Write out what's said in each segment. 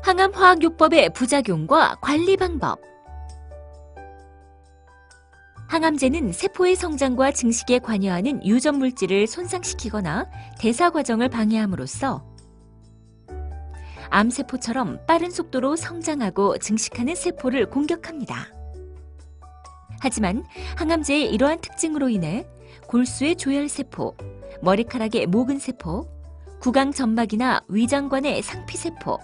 항암화학요법의 부작용과 관리 방법. 항암제는 세포의 성장과 증식에 관여하는 유전 물질을 손상시키거나 대사 과정을 방해함으로써 암세포처럼 빠른 속도로 성장하고 증식하는 세포를 공격합니다. 하지만 항암제의 이러한 특징으로 인해 골수의 조혈세포, 머리카락의 모근세포, 구강점막이나 위장관의 상피세포,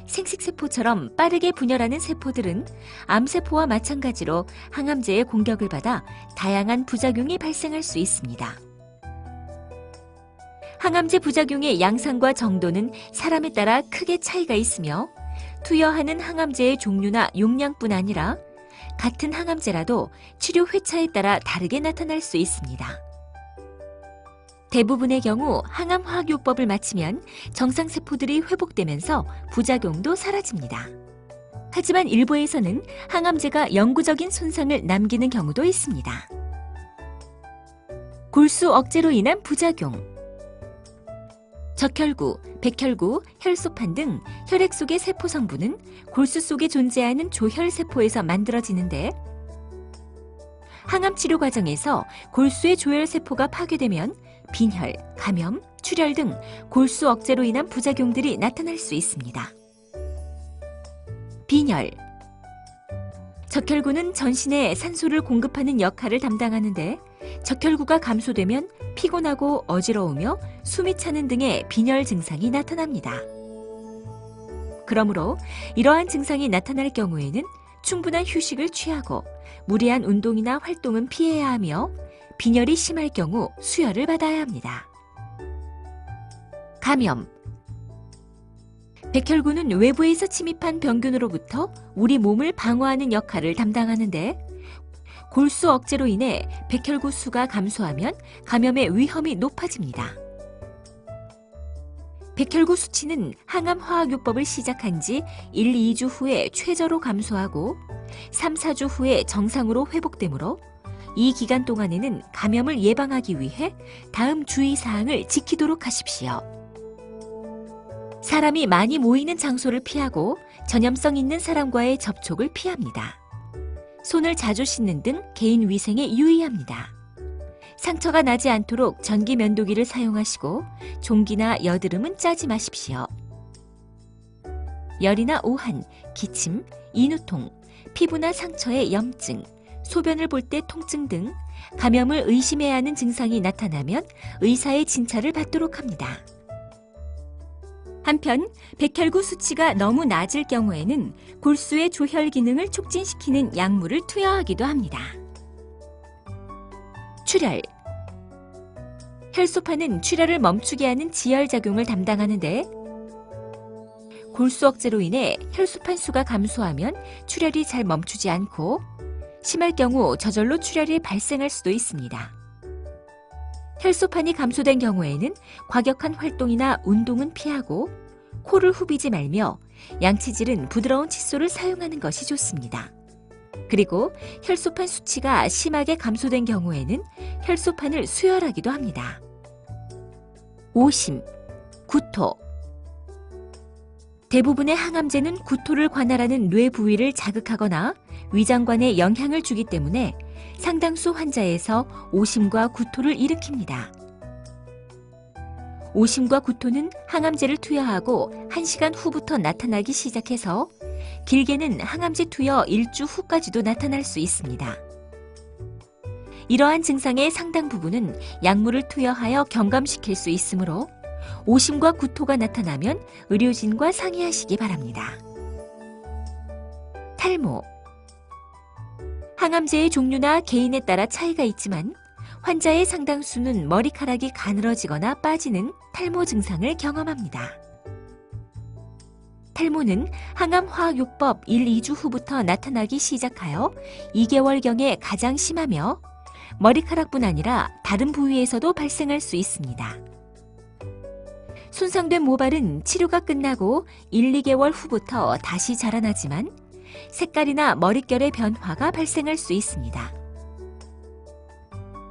생식세포처럼 빠르게 분열하는 세포들은 암세포와 마찬가지로 항암제의 공격을 받아 다양한 부작용이 발생할 수 있습니다. 항암제 부작용의 양상과 정도는 사람에 따라 크게 차이가 있으며 투여하는 항암제의 종류나 용량뿐 아니라 같은 항암제라도 치료 회차에 따라 다르게 나타날 수 있습니다. 대부분의 경우 항암화학요법을 마치면 정상세포들이 회복되면서 부작용도 사라집니다. 하지만 일부에서는 항암제가 영구적인 손상을 남기는 경우도 있습니다. 골수 억제로 인한 부작용. 적혈구, 백혈구, 혈소판 등 혈액 속의 세포 성분은 골수 속에 존재하는 조혈세포에서 만들어지는데 항암 치료 과정에서 골수의 조혈세포가 파괴되면 빈혈, 감염, 출혈 등 골수 억제로 인한 부작용들이 나타날 수 있습니다. 빈혈. 적혈구는 전신에 산소를 공급하는 역할을 담당하는데 적혈구가 감소되면 피곤하고 어지러우며 숨이 차는 등의 빈혈 증상이 나타납니다. 그러므로 이러한 증상이 나타날 경우에는 충분한 휴식을 취하고 무리한 운동이나 활동은 피해야 하며 빈혈이 심할 경우 수혈을 받아야 합니다. 감염. 백혈구는 외부에서 침입한 병균으로부터 우리 몸을 방어하는 역할을 담당하는데 골수 억제로 인해 백혈구 수가 감소하면 감염의 위험이 높아집니다. 백혈구 수치는 항암화학요법을 시작한 지 1, 2주 후에 최저로 감소하고 3, 4주 후에 정상으로 회복되므로 이 기간 동안에는 감염을 예방하기 위해 다음 주의사항을 지키도록 하십시오. 사람이 많이 모이는 장소를 피하고 전염성 있는 사람과의 접촉을 피합니다. 손을 자주 씻는 등 개인 위생에 유의합니다. 상처가 나지 않도록 전기 면도기를 사용하시고 종기나 여드름은 짜지 마십시오. 열이나 오한, 기침, 인후통, 피부나 상처의 염증, 소변을 볼 때 통증 등 감염을 의심해야 하는 증상이 나타나면 의사의 진찰을 받도록 합니다. 한편 백혈구 수치가 너무 낮을 경우에는 골수의 조혈 기능을 촉진시키는 약물을 투여하기도 합니다. 출혈. 혈소판은 출혈을 멈추게 하는 지혈작용을 담당하는데 골수 억제로 인해 혈소판 수가 감소하면 출혈이 잘 멈추지 않고 심할 경우 저절로 출혈이 발생할 수도 있습니다. 혈소판이 감소된 경우에는 과격한 활동이나 운동은 피하고 코를 후비지 말며 양치질은 부드러운 칫솔을 사용하는 것이 좋습니다. 그리고 혈소판 수치가 심하게 감소된 경우에는 혈소판을 수혈하기도 합니다. 오심, 구토. 대부분의 항암제는 구토를 관할하는 뇌 부위를 자극하거나 위장관에 영향을 주기 때문에 상당수 환자에서 오심과 구토를 일으킵니다. 오심과 구토는 항암제를 투여하고 1시간 후부터 나타나기 시작해서 길게는 항암제 투여 1주 후까지도 나타날 수 있습니다. 이러한 증상의 상당 부분은 약물을 투여하여 경감시킬 수 있으므로 오심과 구토가 나타나면 의료진과 상의하시기 바랍니다. 탈모. 항암제의 종류나 개인에 따라 차이가 있지만 환자의 상당수는 머리카락이 가늘어지거나 빠지는 탈모 증상을 경험합니다. 탈모는 항암화학요법 1, 2주 후부터 나타나기 시작하여 2개월경에 가장 심하며 머리카락뿐 아니라 다른 부위에서도 발생할 수 있습니다. 손상된 모발은 치료가 끝나고 1, 2개월 후부터 다시 자라나지만 색깔이나 머릿결의 변화가 발생할 수 있습니다.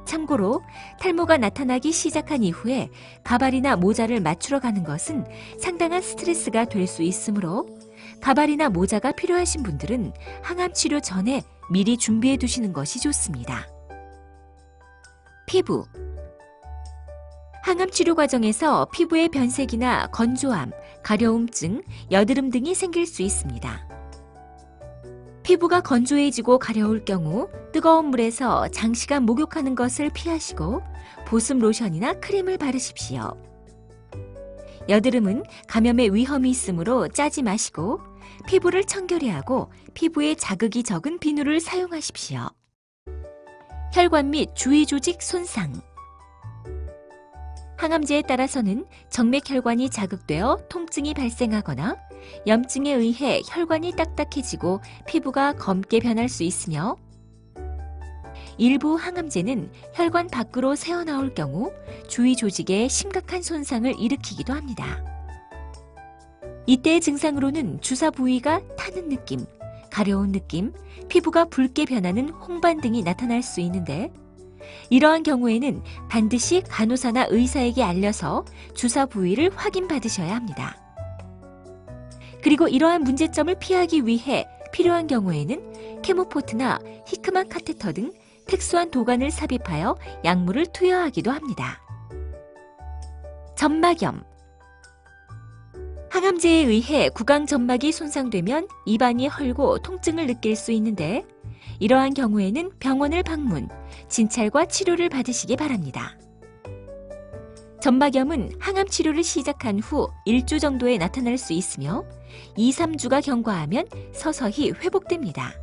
참고로 탈모가 나타나기 시작한 이후에 가발이나 모자를 맞추러 가는 것은 상당한 스트레스가 될 수 있으므로 가발이나 모자가 필요하신 분들은 항암 치료 전에 미리 준비해 두시는 것이 좋습니다. 피부. 항암 치료 과정에서 피부의 변색이나 건조함, 가려움증, 여드름 등이 생길 수 있습니다. 피부가 건조해지고 가려울 경우 뜨거운 물에서 장시간 목욕하는 것을 피하시고 보습 로션이나 크림을 바르십시오. 여드름은 감염의 위험이 있으므로 짜지 마시고 피부를 청결히 하고 피부에 자극이 적은 비누를 사용하십시오. 혈관 및 주위 조직 손상. 항암제에 따라서는 정맥혈관이 자극되어 통증이 발생하거나 염증에 의해 혈관이 딱딱해지고 피부가 검게 변할 수 있으며 일부 항암제는 혈관 밖으로 새어나올 경우 주위 조직에 심각한 손상을 일으키기도 합니다. 이때의 증상으로는 주사 부위가 타는 느낌, 가려운 느낌, 피부가 붉게 변하는 홍반 등이 나타날 수 있는데 이러한 경우에는 반드시 간호사나 의사에게 알려서 주사 부위를 확인받으셔야 합니다. 그리고 이러한 문제점을 피하기 위해 필요한 경우에는 케모포트나 히크만 카테터 등 특수한 도관을 삽입하여 약물을 투여하기도 합니다. 점막염. 항암제에 의해 구강점막이 손상되면 입안이 헐고 통증을 느낄 수 있는데 이러한 경우에는 병원을 방문, 진찰과 치료를 받으시기 바랍니다. 점막염은 항암 치료를 시작한 후 1주 정도에 나타날 수 있으며 2, 3주가 경과하면 서서히 회복됩니다.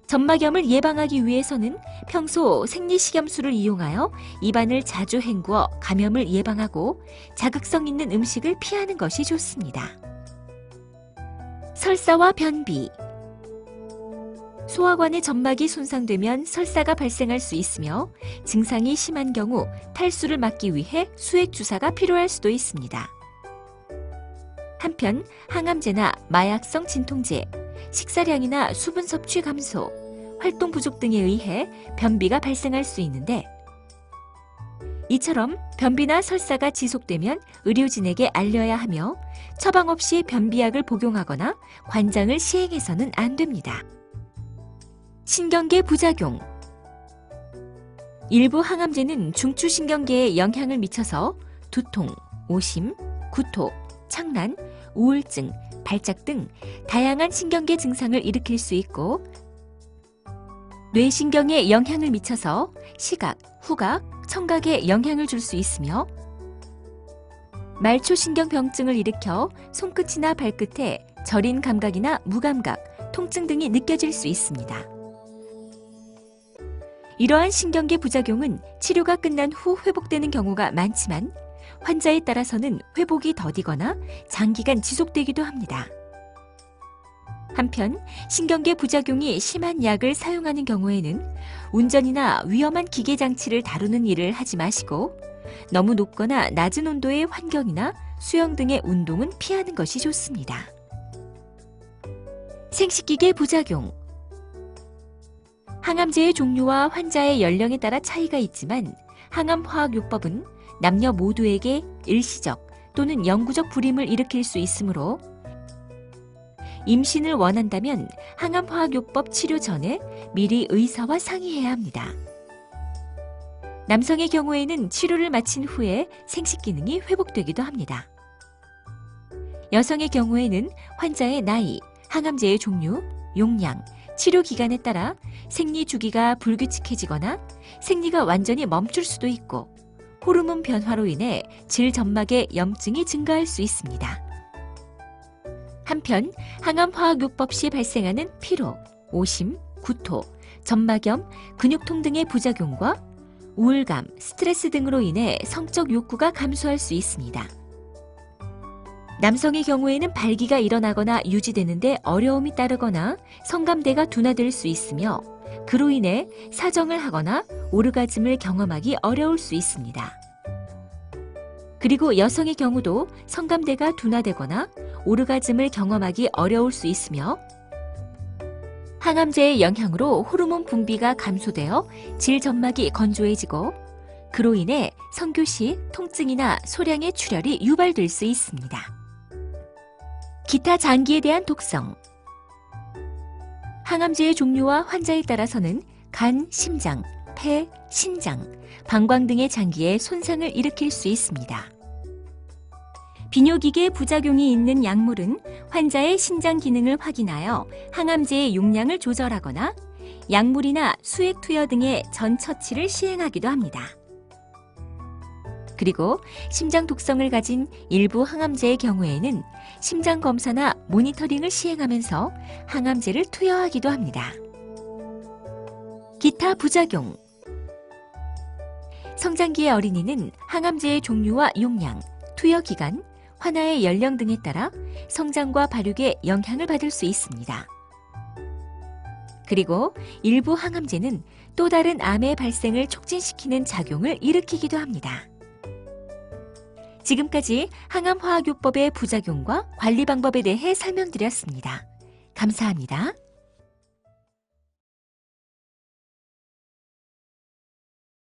점막염을 예방하기 위해서는 평소 생리식염수를 이용하여 입안을 자주 헹구어 감염을 예방하고 자극성 있는 음식을 피하는 것이 좋습니다. 설사와 변비. 소화관의 점막이 손상되면 설사가 발생할 수 있으며 증상이 심한 경우 탈수를 막기 위해 수액 주사가 필요할 수도 있습니다. 한편 항암제나 마약성 진통제, 식사량이나 수분 섭취 감소, 활동 부족 등에 의해 변비가 발생할 수 있는데 이처럼 변비나 설사가 지속되면 의료진에게 알려야 하며 처방 없이 변비약을 복용하거나 관장을 시행해서는 안 됩니다. 신경계 부작용. 일부 항암제는 중추신경계에 영향을 미쳐서 두통, 오심, 구토, 착란, 우울증, 발작 등 다양한 신경계 증상을 일으킬 수 있고 뇌신경에 영향을 미쳐서 시각, 후각, 청각에 영향을 줄 수 있으며 말초신경병증을 일으켜 손끝이나 발끝에 저린 감각이나 무감각, 통증 등이 느껴질 수 있습니다. 이러한 신경계 부작용은 치료가 끝난 후 회복되는 경우가 많지만 환자에 따라서는 회복이 더디거나 장기간 지속되기도 합니다. 한편 신경계 부작용이 심한 약을 사용하는 경우에는 운전이나 위험한 기계장치를 다루는 일을 하지 마시고 너무 높거나 낮은 온도의 환경이나 수영 등의 운동은 피하는 것이 좋습니다. 생식기계 부작용. 항암제의 종류와 환자의 연령에 따라 차이가 있지만 항암화학요법은 남녀 모두에게 일시적 또는 영구적 불임을 일으킬 수 있으므로 임신을 원한다면 항암화학요법 치료 전에 미리 의사와 상의해야 합니다. 남성의 경우에는 치료를 마친 후에 생식 기능이 회복되기도 합니다. 여성의 경우에는 환자의 나이, 항암제의 종류, 용량, 치료 기간에 따라 생리 주기가 불규칙해지거나 생리가 완전히 멈출 수도 있고 호르몬 변화로 인해 질점막의 염증이 증가할 수 있습니다. 한편 항암화학요법 시 발생하는 피로, 오심, 구토, 점막염, 근육통 등의 부작용과 우울감, 스트레스 등으로 인해 성적 욕구가 감소할 수 있습니다. 남성의 경우에는 발기가 일어나거나 유지되는데 어려움이 따르거나 성감대가 둔화될 수 있으며 그로 인해 사정을 하거나 오르가즘을 경험하기 어려울 수 있습니다. 그리고 여성의 경우도 성감대가 둔화되거나 오르가즘을 경험하기 어려울 수 있으며 항암제의 영향으로 호르몬 분비가 감소되어 질점막이 건조해지고 그로 인해 성교 시 통증이나 소량의 출혈이 유발될 수 있습니다. 기타 장기에 대한 독성. 항암제의 종류와 환자에 따라서는 간, 심장, 폐, 신장, 방광 등의 장기에 손상을 일으킬 수 있습니다. 비뇨기계 부작용이 있는 약물은 환자의 신장 기능을 확인하여 항암제의 용량을 조절하거나 약물이나 수액 투여 등의 전 처치를 시행하기도 합니다. 그리고 심장 독성을 가진 일부 항암제의 경우에는 심장 검사나 모니터링을 시행하면서 항암제를 투여하기도 합니다. 기타 부작용. 성장기의 어린이는 항암제의 종류와 용량, 투여 기간, 환아의 연령 등에 따라 성장과 발육에 영향을 받을 수 있습니다. 그리고 일부 항암제는 또 다른 암의 발생을 촉진시키는 작용을 일으키기도 합니다. 지금까지 항암화학요법의 부작용과 관리 방법에 대해 설명드렸습니다. 감사합니다.